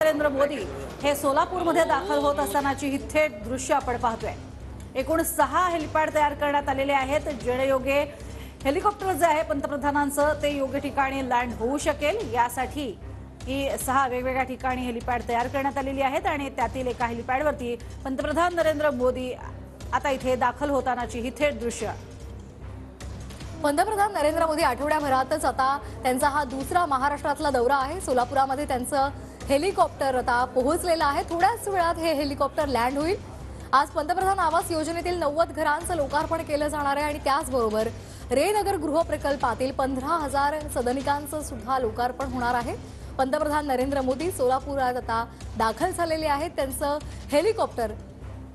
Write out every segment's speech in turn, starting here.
नरेंद्र मोदी हे सोलापूरमध्ये दाखल होत असतानाची ही थेट दृश्य आपण पाहतोय। एकूण 6 हेलिपॅड तयार करण्यात आलेले आहेत, जेणेयोगे हेलिकॉप्टर जे आहे पंतप्रधानांचं ते योग्य ठिकाणी लँड होऊ शकेल। यासाठी ही 6 वेगवेगळ्या ठिकाणी हेलिपॅड तयार करण्यात आलेली आहेत आणि त्यातील एका हेलिपॅडवरती पंतप्रधान नरेंद्र मोदी आता इथे दाखल होतानाची ही थेट दृश्य। पंतप्रधान नरेंद्र मोदी आठवड्याभरातच आता त्यांचा हा दुसरा महाराष्ट्रातला दौरा आहे। सोलापुरामध्ये त्यांचं हेलिकॉप्टर आता पोहोचलेलं आहे। थोड्याच वेळात हे हेलिकॉप्टर लँड होईल। आज पंतप्रधान आवास योजनेतील 90 घरांचं लोकार्पण केलं जाणार आहे आणि त्याचबरोबर रेनगर गृह प्रकल्पातील 15,000 सदनिकांचं सुद्धा लोकार्पण होणार आहे। पंतप्रधान नरेंद्र मोदी सोलापुरात आता दाखल झालेले आहेत। त्यांचं हेलिकॉप्टर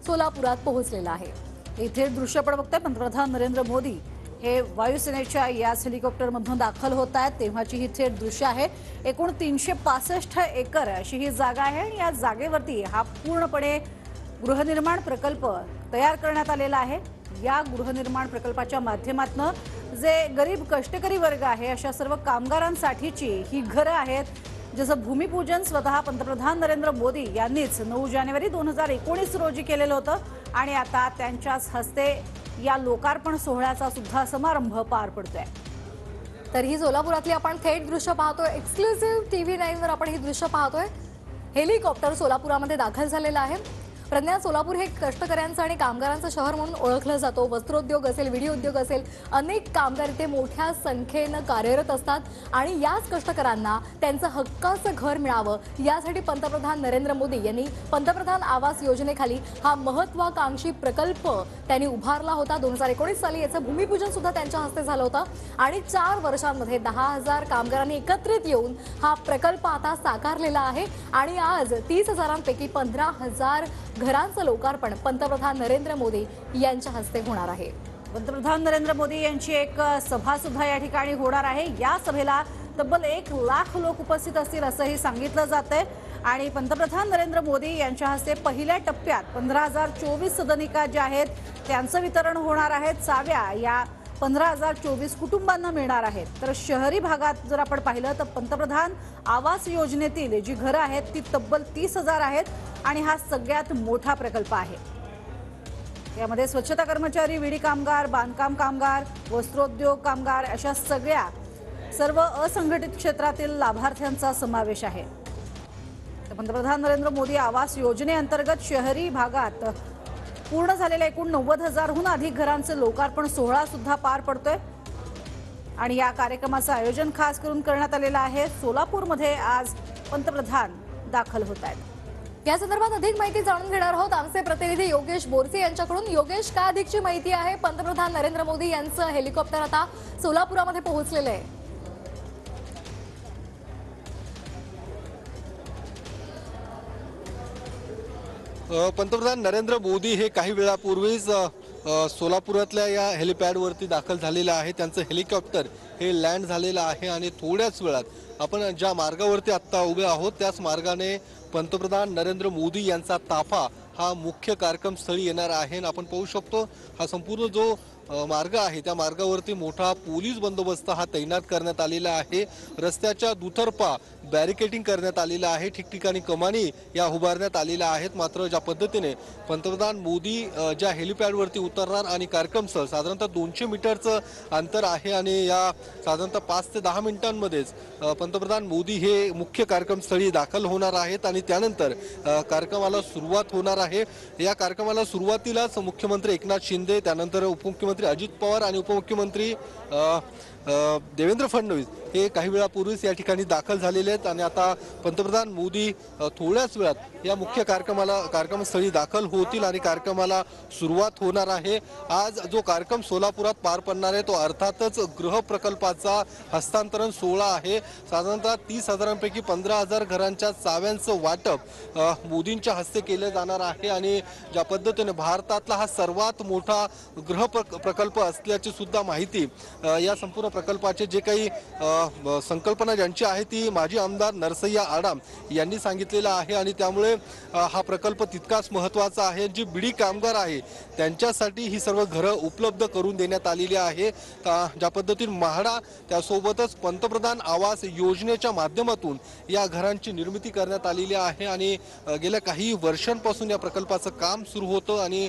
सोलापुरात पोहोचलेलं आहे। इथे दृश्य आपण बघतोय, पंतप्रधान नरेंद्र मोदी हे वायुसेनेच्या याच हेलिकॉप्टरमधून दाखल होत आहेत तेव्हाची ही थेट दृश्य आहे। एकूण 365 एकर अशी ही जागा आहे आणि या जागेवरती हा पूर्णपणे गृहनिर्माण प्रकल्प तयार करण्यात आलेला आहे। या गृहनिर्माण प्रकल्पाच्या माध्यमातून जे गरीब कष्टकरी वर्ग आहे अशा सर्व कामगारांसाठीची ही घरं आहेत, जसं भूमिपूजन स्वतः पंतप्रधान नरेंद्र मोदी यांनीच 9 जानेवारी 2019 रोजी केलेलं होतं आणि आता त्यांच्याच हस्ते या लोकार्पण सोहळ्याचा सुद्धा समारंभ पार पडतोय। तर ही सोलापुरातली आपण थेट दृश्य पाहतोय। एक्सक्लुसिव्ह TV9 वर आपण ही दृश्य पाहतोय। हेलिकॉप्टर सोलापुरामध्ये दाखल झालेलं आहे। प्रज्ञा, सोलापूर हे कष्टकऱ्यांचं आणि कामगारांचं शहर म्हणून ओळखलं जातो। वस्त्रोद्योग असेल, विडी उद्योग असेल, अनेक कामगार इथे मोठ्या संख्येनं कार्यरत असतात आणि याच कष्टकऱ्यांना त्यांचं हक्काचं घर मिळावं यासाठी पंतप्रधान नरेंद्र मोदी यांनी पंतप्रधान आवास योजनेखाली हा महत्त्वाकांक्षी प्रकल्प त्यांनी उभारला होता। 2019 साली याचं भूमिपूजन सुद्धा त्यांच्या हस्ते झालं होतं आणि 4 वर्षांमध्ये 10,000 कामगारांनी एकत्रित येऊन हा प्रकल्प आता साकारलेला आहे आणि आज 30,000पैकी 15,000 घरांचं लोकार्पण पंतप्रधान नरेंद्र मोदी यांच्या हस्ते होणार आहे। पंतप्रधान नरेंद्र मोदी यांची एक सभा सुद्धा या ठिकाणी होणार आहे। या सभेला तब्बल 1 लाख लोक उपस्थित असतील असंही सांगितलं जातंय आणि पंतप्रधान नरेंद्र मोदी यांच्या हस्ते पहिल्या टप्प्यात 15,024 सदनिका ज्या आहेत त्यांचं वितरण होणार आहे। चाव्या या 15,024 कुटुंबांना मिळणार आहेत। तर शहरी भागात जर आपण पाहिलं तर पंतप्रधान आवास योजनेतील जी घरं आहेत ती तब्बल 30,000 आहेत आणि हा सगळ्यात मोठा प्रकल्प आहे। यामध्ये स्वच्छता कर्मचारी, विडी कामगार, बांधकाम कामगार, वस्त्रोद्योग कामगार अशा सर्व असंघटित क्षेत्रातील लाभार्थ्यांचा समावेश आहे। पंतप्रधान नरेंद्र मोदी आवास योजनेअंतर्गत शहरी भागात पूर्ण झालेल्या एकूण 90,000हून अधिक घरांचे लोकार्पण सोहळा सुद्धा पार पडतोय आणि या कार्यक्रमाचं आयोजन खास करून करण्यात आलेलं आहे। सोलापूरमध्ये आज पंतप्रधान दाखल होत आहेत। या संदर्भात अधिक माहिती जाणून घेणार आहोत आमचे प्रतिनिधी योगेश बोरसे यांच्याकडून। योगेश, काय अधिकची माहिती आहे? पंतप्रधान नरेंद्र मोदी यांचं हेलिकॉप्टर आता सोलापुरामध्ये पोहोचलेलं आहे। पंतप्रधान नरेंद्र मोदी हे काही वेळापूर्वीच सोलापुरातल्या या हेलिपॅडवरती दाखल झालेलं आहे। त्यांचं हेलिकॉप्टर हे लँड झालेलं आहे आणि थोड्याच वेळात आपण ज्या मार्गावरती आत्ता उभे आहोत त्याच मार्गाने पंतप्रधान नरेंद्र मोदी यांचा ताफा हा मुख्य कार्यक्रमस्थळी येणार आहे। आपण पाहू शकतो हा संपूर्ण जो मार्ग आहे त्या मार्गावरती मोठा पोलीस बंदोबस्त हा तैनात करण्यात आलेला आहे। रस्त्याच्या दुतर्फा बॅरिकेडिंग करण्यात आलेलं आहे, ठिकठिकाणी कमानी या उभारण्यात आलेल्या आहेत। मात्र ज्या पद्धतीने पंतप्रधान मोदी ज्या हेलिपॅडवरती उतरणार आणि कार्यक्रमस्थळ साधारणतः 200 मीटरचं अंतर आहे आणि या साधारणतः 5 ते 10 मिनिटांमध्येच पंतप्रधान मोदी हे मुख्य कार्यक्रमस्थळी दाखल होणार आहेत आणि त्यानंतर कार्यक्रमाला सुरुवात होणार आहे। या कार्यक्रमाला सुरुवातीलाच मुख्यमंत्री एकनाथ शिंदे, त्यानंतर उपमुख्यमंत्री अजित पवार आणि उपमुख्यमंत्री देवेंद्र फडणवीस हे काही वेळापूर्वीच या ठिकाणी दाखल झालेले आहेत आणि आता पंतप्रधान मोदी थोड्याच वेळात या मुख्य कार्यक्रमस्थळी दाखल होतील आणि कार्यक्रमाला सुरुवात होणार आहे। आज जो कार्यक्रम सोलापुरात पार पडणार आहे तो अर्थातच गृह प्रकल्पाचा हस्तांतरण सोहळा आहे। साधारणतः 30,000पैकी 15,000 घरांच्या चाव्यांचं वाटप मोदींच्या हस्ते केलं जाणार आहे आणि ज्या पद्धतीने भारतातला हा सर्वात मोठा गृह प्रकल्प असल्याची सुद्धा माहिती या संपूर्ण प्रकल्पाचे जे काही संकल्पना ज्यांची आहे ती माजी आमदार नरसय्या आडाम यांनी सांगितलेलं आहे आणि त्यामुळे हा प्रकल्प तितकाच महत्त्वाचा आहे। जी बिडी कामगार आहे त्यांच्यासाठी ही सर्व घरं उपलब्ध करून देण्यात आलेली आहे। ज्या पद्धतीने म्हाडा त्यासोबतच पंतप्रधान आवास योजनेच्या माध्यमातून या घरांची निर्मिती करण्यात आलेली आहे आणि गेल्या काही वर्षांपासून या प्रकल्पाचं काम सुरू होतं आणि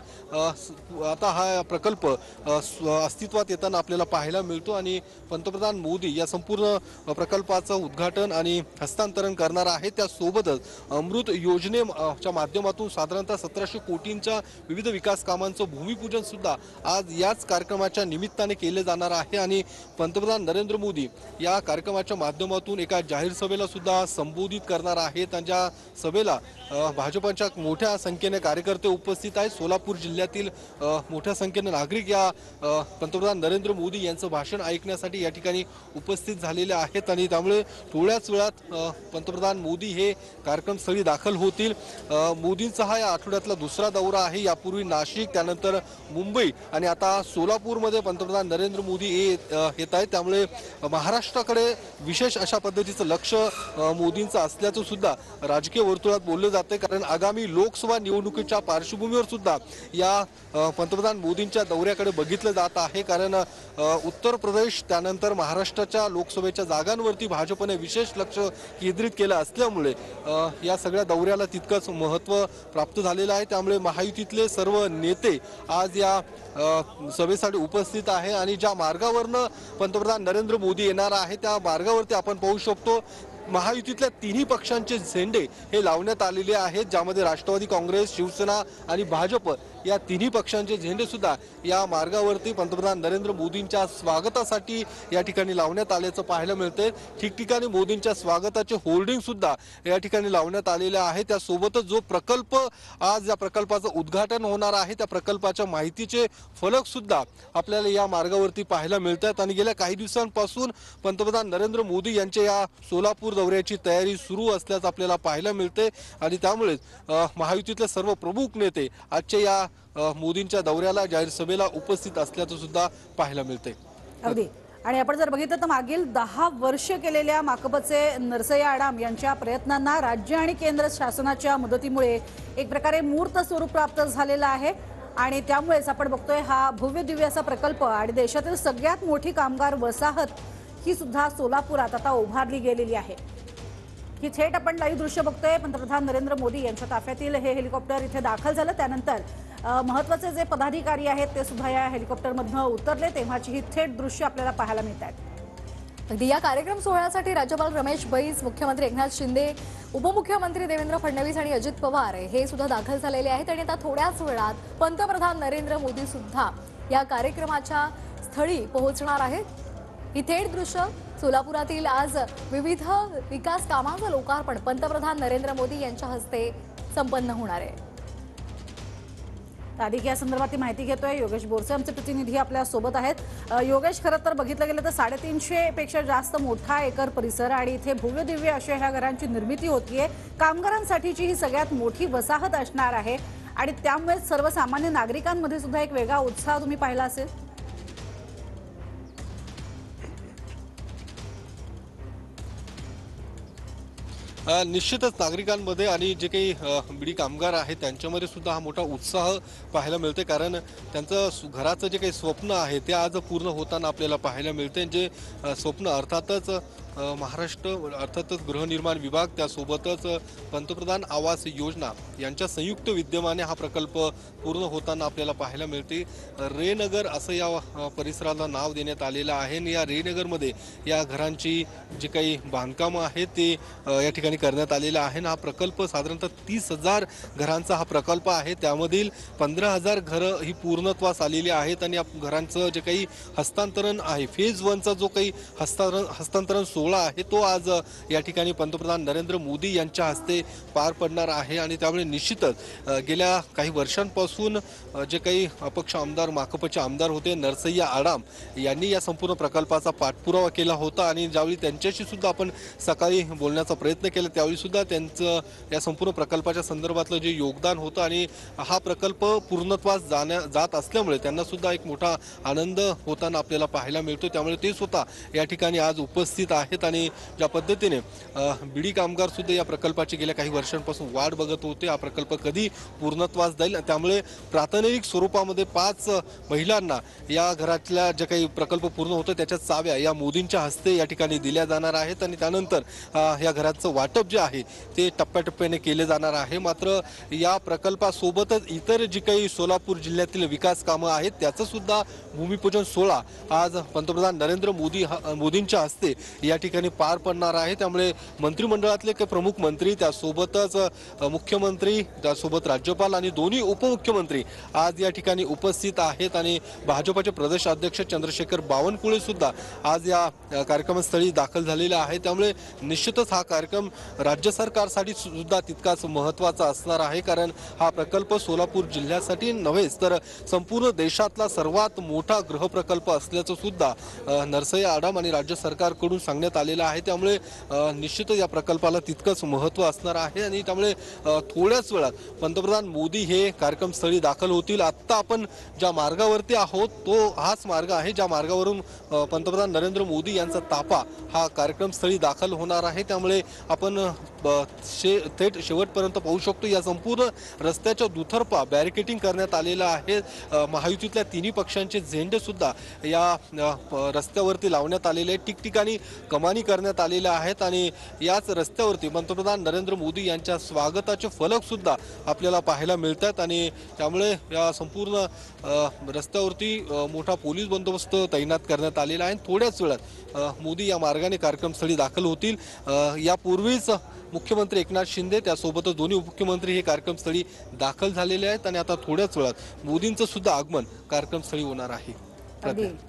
आता हा प्रकल्प अस्तित्वात येताना आपल्याला पाहायला मिळतो आणि पंतप्रधान मोदी या संपूर्ण प्रकल्पाचं उद्घाटन आणि हस्तांतरण करणार आहे। त्यासोबतच अमृत योजनेच्या माध्यमातून साधारणतः 1700 कोटींच्या विविध विकास कामांचं भूमिपूजन सुद्धा आज याच कार्यक्रमाच्या निमित्ताने केले जाणार आहे आणि पंतप्रधान नरेंद्र मोदी या कार्यक्रमाच्या माध्यमातून एका जाहीर सभेला सुद्धा संबोधित करणार आहेत। त्यांच्या सभेला भाजपच्या मोठ्या संख्येने कार्यकर्ते उपस्थित आहेत। सोलापूर जिल्ह्यातील मोठ्या संख्येने नागरिक या पंतप्रधान नरेंद्र मोदी यांचं भाषण ऐकण्यासाठी या ठिकाणी उपस्थित झालेले आहेत आणि त्यामुळे थोड्याच वेळात पंतप्रधान मोदी हे कार्यक्रमस्थळी दाखल होतील। मोदींचा हा या आठवड्यातला दुसरा दौरा आहे। यापूर्वी नाशिक, त्यानंतर मुंबई आणि आता सोलापूरमध्ये पंतप्रधान नरेंद्र मोदी येत आहेत। त्यामुळे महाराष्ट्राकडे विशेष अशा पद्धतीचं लक्ष मोदींचं असल्याचं सुद्धा राजकीय वर्तुळात बोललं जाते, कारण आगामी लोकसभा निवडणुकीच्या पार्श्वभूमीवर सुद्धा या पंतप्रधान मोदींच्या दौऱ्याकडे बघितलं जात आहे। कारण उत्तर प्रदेश त्यानंतर महाराष्ट्राच्या लोकसभेच्या जागांवरती भाजपने विशेष लक्ष केंद्रित केलं असल्यामुळे या सगळ्या दौऱ्याला तितकंच महत्त्व प्राप्त झालेलं आहे। त्यामुळे महायुतीतले सर्व नेते आज या सभेसाठी उपस्थित आहे आणि ज्या मार्गावरनं पंतप्रधान नरेंद्र मोदी येणार आहे त्या मार्गावरती आपण पाहू शकतो महायुतीतल्या तिन्ही पक्षांचे झेंडे हे लावण्यात आलेले आहेत, ज्यामध्ये राष्ट्रवादी काँग्रेस, शिवसेना आणि भाजप या तिन्ही पक्षांचे झेंडे सुद्धा या मार्गावरती पंतप्रधान नरेंद्र मोदींच्या स्वागतासाठी या ठिकाणी लावण्यात आल्याचं पाहायला मिळते। ठिकठिकाणी मोदींच्या स्वागताचे होर्डिंग सुद्धा या ठिकाणी लावण्यात आलेले आहे। त्यासोबतच जो प्रकल्प आज या प्रकल्पाचं उद्घाटन होणार आहे त्या प्रकल्पाच्या माहितीचे फलक सुद्धा आपल्याला या मार्गावरती पाहायला मिळतात आणि गेल्या काही दिवसांपासून पंतप्रधान नरेंद्र मोदी यांच्या या सोलापूर दौऱ्याची तयारी सुरू असल्याचं आपल्याला पाहायला मिळते आणि त्यामुळे महायुतीतले सर्व प्रमुख नेते आजच्या या मोदींच्या दौऱ्याला जाहीर सभेला उपस्थित असल्याचं सुद्धा पाहायला मिळते। अगदी आणि आपण जर बघितलं तर मागील 10 वर्ष केलेल्या माकपचे नरसय्या आडाम यांच्या प्रयत्नांना राज्य आणि केंद्र शासनाच्या मदतीमुळे एक प्रकारे मूर्त स्वरूप प्राप्त झालेलं आहे आणि त्यामुळेच आपण बघतोय हा भव्य दिव्य असा प्रकल्प आणि देशातील सगळ्यात मोठी कामगार वसाहत ही सुद्धा सोलापुरात आता उभारली गेलेली आहे। ही थेट आपण लाईव्ह दृश्य बघतोय। पंतप्रधान नरेंद्र मोदी यांच्या ताफ्यातील हे हेलिकॉप्टर इथे दाखल झालं, त्यानंतर महत्त्वाचे जे पदाधिकारी आहेत ते सुद्धा या हेलिकॉप्टरमधून उतरले, तेव्हाची ही थेट दृश्य आपल्याला पाहायला मिळतात। अगदी या कार्यक्रम सोहळ्यासाठी राज्यपाल रमेश बैस, मुख्यमंत्री एकनाथ शिंदे, उपमुख्यमंत्री देवेंद्र फडणवीस आणि अजित पवार हे सुद्धा दाखल झालेले आहेत आणि आता थोड्याच वेळात पंतप्रधान नरेंद्र मोदी सुद्धा या कार्यक्रमाच्या स्थळी पोहोचणार आहेत। ही थेट दृश्य सोलापुरातील आज विविध विकास कामांचं लोकार्पण पंतप्रधान नरेंद्र मोदी यांच्या हस्ते संपन्न होणार आहे। अधिक या संदर्भात माहिती घेतोय योगेश बोरसे, आमचे प्रतिनिधी आपल्या सोबत आहेत। योगेश, खरं तर बघितलं गेलं तर 350 पेक्षा जास्त मोठा एकर परिसर आणि इथे भव्य दिव्य अशा ह्या घरांची निर्मिती होतीये। कामगारांसाठीची ही सगळ्यात मोठी वसाहत असणार आहे आणि त्यामुळे सर्वसामान्य नागरिकांमध्ये सुद्धा एक वेगळा उत्साह तुम्ही पाहिला असेल। निश्चितच नागरिकांमध्ये आणि जे काही बिडी कामगार आहेत त्यांच्यामध्ये सुद्धा हा मोठा उत्साह पाहायला मिळते, कारण त्यांचं घराचं जे काही स्वप्न आहे ते आज पूर्ण होताना आपल्याला पाहायला मिळते। जे स्वप्न अर्थातच महाराष्ट्र अर्थातच गृहनिर्माण विभाग त्यासोबतच पंतप्रधान आवास योजना यांच्या संयुक्त विद्यमाने हा प्रकल्प पूर्ण होताना आपल्याला पाहायला मिळते। रेनगर असं या परिसराला नाव देण्यात आलेलं आहे आणि या रेनगरमध्ये या घरांची जी काही बांधकामं आहेत ते या ठिकाणी करण्यात आलेलं आहे। हा प्रकल्प साधारणतः 30,000 घरांचा हा प्रकल्प आहे, त्यामधील 15,000 घरं ही पूर्णत्वास आलेली आहेत आणि या घरांचं जे काही हस्तांतरण आहे फेज 1चा जो काही हस्तांतरण सोहळा आहे तो आज या ठिकाणी पंतप्रधान नरेंद्र मोदी यांच्या हस्ते पार पडणार आहे आणि त्यामुळे निश्चितच गेल्या काही वर्षांपासून जे काही अपक्ष आमदार माकपचे आमदार होते नरसय्या आडाम यांनी या संपूर्ण प्रकल्पाचा पाठपुरावा केला होता आणि ज्यावेळी त्यांच्याशी सुद्धा आपण सकाळी बोलण्याचा प्रयत्न केला त्यावेळी सुद्धा त्यांचं या संपूर्ण प्रकल्पाच्या संदर्भातलं जे योगदान होतं आणि हा प्रकल्प पूर्णत्वास जात असल्यामुळे त्यांना सुद्धा एक मोठा आनंद होताना आपल्याला पाहायला मिळतो। त्यामुळे ते स्वतः या ठिकाणी आज उपस्थित आहेत आणि ज्या पद्धतीने बीडी कामगार सुद्धा या प्रकल्पाची गेल्या काही वर्षांपासून वाट बघत होते हा प्रकल्प कधी पूर्णत्वास जाईल त्यामुळे प्रातिनिधिक स्वरूपामध्ये 5 महिलांना या घरातल्या जे काही प्रकल्प पूर्ण होतं त्याच्या चाव्या या मोदींच्या हस्ते या ठिकाणी दिल्या जाणार आहेत आणि त्यानंतर या घराचं वाटप जे आहे ते टप्प्याटप्प्याने केले जाणार आहे। मात्र या प्रकल्पासोबतच इतर जी काही सोलापूर जिल्ह्यातील विकास कामं आहेत त्याचं सुद्धा भूमिपूजन सोहळा आज पंतप्रधान नरेंद्र मोदींच्या हस्ते या ठिकाणी पार पडणार आहे। त्यामुळे मंत्रिमंडळातले काही प्रमुख मंत्री त्यासोबतच मुख्यमंत्री त्यासोबत राज्यपाल आणि दोन्ही उपमुख्यमंत्री आज या ठिकाणी उपस्थित आहेत आणि भाजपचे प्रदेश अध्यक्ष चंद्रशेखर बावनकुळे सुद्धा आज या कार्यक्रमस्थळी दाखल झालेले आहे। त्यामुळे निश्चितच हा कार्यक्रम राज्य सरकारसाठी सुद्धा तितकाच महत्त्वाचा असणार आहे कारण हा प्रकल्प सोलापूर जिल्ह्यासाठी नव्हेच तर संपूर्ण देशातला सर्वात मोठा गृहप्रकल्प असल्याचं सुद्धा नरसय्या आडाम आणि राज्य सरकारकडून सांगण्यात आलेलं आहे। त्यामुळे निश्चितच या प्रकल्पाला तितकंच महत्त्व असणार आहे आणि त्यामुळे थोड्याच वेळात पंतप्रधान मोदी हे कार्यक्रमस्थळी दाखल होतील। आत्ता आपण ज्या मार्गावरती आहोत तो हाच मार्ग आहे ज्या मार्गावरून पंतप्रधान नरेंद्र मोदी यांचा ताफा हा कार्यक्रमस्थळी दाखल होणार आहे। त्यामुळे आपण थेट शेवटपर्यंत पाहू शकतो या संपूर्ण रस्त्याच्या दुतर्फा बॅरिकेडिंग करण्यात आलेलं आहे। महायुतीतल्या तिन्ही पक्षांचे झेंडे सुद्धा या रस्त्यावरती लावण्यात आलेले आहेत ठिकठिकाणी कमानी करण्यात आलेल्या आहेत आणि याच रस्त्यावरती पंतप्रधान नरेंद्र मोदी यांच्या स्वागताचे फलक सुद्धा आपल्याला पाहायला मिळतात आणि त्यामुळे या संपूर्ण रस्त्यावरती मोठा पोलीस बंदोबस्त तैनात करण्यात आलेला आहे। थोड्याच वेळात मोदी या मार्गाने कार्यक्रमस्थळी दाखल होतील। यापूर्वीच मुख्यमंत्री एकनाथ शिंदे त्यासोबतच दोन्ही उपमुख्यमंत्री हे कार्यक्रमस्थळी दाखल झालेले आहेत आणि आता थोड्याच वेळात मोदींचं सुद्धा आगमन कार्यक्रमस्थळी होणार आहे।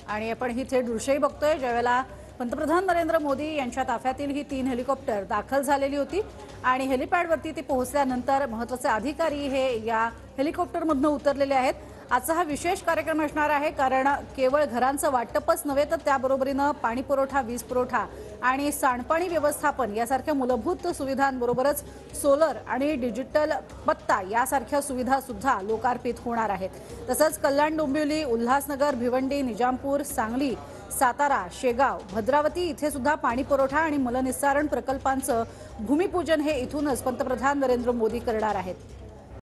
आणि आपण ही थेट दृश्यही बघतोय ज्यावेळेला पंतप्रधान नरेंद्र मोदी यांच्या ताफ्यातील ही 3 हेलिकॉप्टर दाखल झालेली होती आणि हेलिपॅडवरती ती पोहोचल्यानंतर महत्त्वाचे अधिकारी हे या हेलिकॉप्टरमधून उतरलेले आहेत। आजचा हा विशेष कार्यक्रम असणार आहे कारण केवळ घरांचं वाटपच नव्हे तर त्याबरोबरीनं पाणी पुरवठा वीज पुरवठा आणि सांडपाणी व्यवस्थापन यासारख्या मूलभूत सुविधांबरोबरच सोलर आणि डिजिटल पत्ता यासारख्या सुविधा सुद्धा लोकार्पित होणार आहेत। तसंच कल्याण डोंबिवली उल्हासनगर भिवंडी निजामपूर सांगली सातारा शेगाव भद्रावती इथे सुद्धा पाणी पुरवठा आणि मलनिस्सारण प्रकल्पांचं भूमिपूजन हे इथूनच पंतप्रधान नरेंद्र मोदी करणार आहेत।